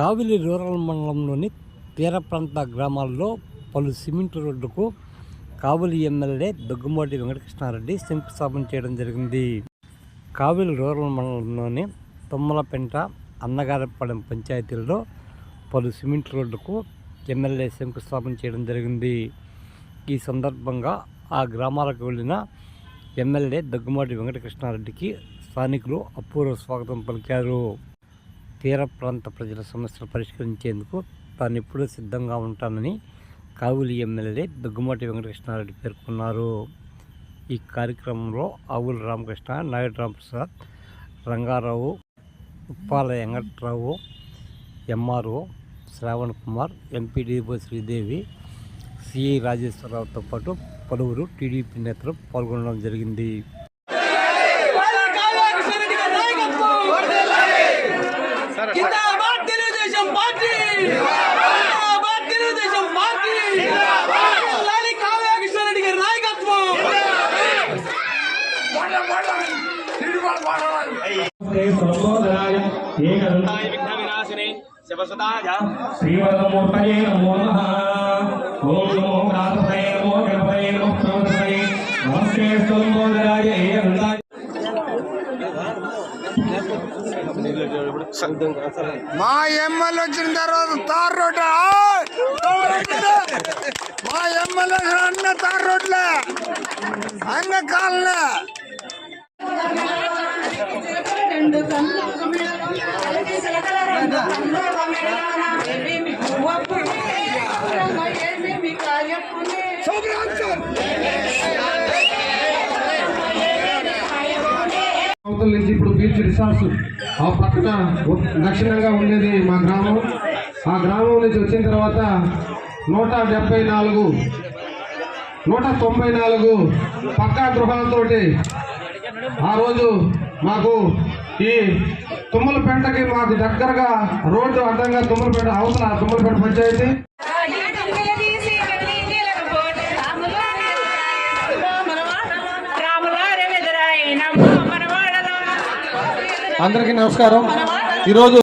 కావిలి rural మండలంలోని తీర ప్రాంత గ్రామాల్లో పలు సిమెంట్ రోడ్లకు కావిలి ఎమ్మెల్యే దగ్గుమాటి వెంకటకృష్ణారెడ్డి శంకుస్థాపన చేయడం జరిగింది. కావిలి రూరల్ మండలంలోని తుమ్మలపెంట, అన్నగారిపాలెం పంచాయతీల్లో పలు సిమెంట్ రోడ్లకు ఎమ్మెల్యే శంకుస్థాపన చేయడం జరిగింది. ఈ సందర్భంగా ఆ గ్రామాలకు వెళ్ళిన ఎమ్మెల్యే దగ్గుమాటి వెంకటకృష్ణారెడ్డికి స్థానికులు అపూర్వ స్వాగతం పలికారు. తీర ప్రాంత ప్రజల సమస్యలు పరిష్కరించేందుకు తాను ఎప్పుడూ సిద్ధంగా ఉంటానని కావిలి ఎమ్మెల్యే దగ్గుమాటి వెంకటకృష్ణారెడ్డి పేర్కొన్నారు. ఈ కార్యక్రమంలో Avula Ramakrishna, Naidu Ramprasad, Rangarao, Uppala Venkatrao, MRO Shravan Kumar, MPDO Sridevi, CI రాజేశ్వరరావుతో పాటు పలువురు టీడీపీ నేతలు పాల్గొనడం జరిగింది. శ్రీవరమూర్తయే నమో నమః. ఓం నమో గణపతయే నమో గణపతయే నమో ప్రవతయే నమస్తే స్తోత్రాయ ఏకందాయ. మా ఎమ్మెల్యే వచ్చిన తర్వాత తార్ రోడ్, మా ఎమ్మెల్యే అన్న తార్ రోడ్లే అన్న కాలనే నుంచి ఇప్పుడు బీచ్ రిసార్ట్స్ ఆ పక్కన దక్షిణంగా ఉండేది మా గ్రామం. ఆ గ్రామం నుంచి వచ్చిన తర్వాత 194 పక్కా గృహాలతోటి ఆ రోజు మాకు ఈ తుమ్మలపేటకి మాకు దగ్గరగా రోడ్డు అడ్డంగా తుమ్మలపేట అవతల తుమ్మలపేట పంచాయతీ. అందరికీ నమస్కారం. ఈరోజు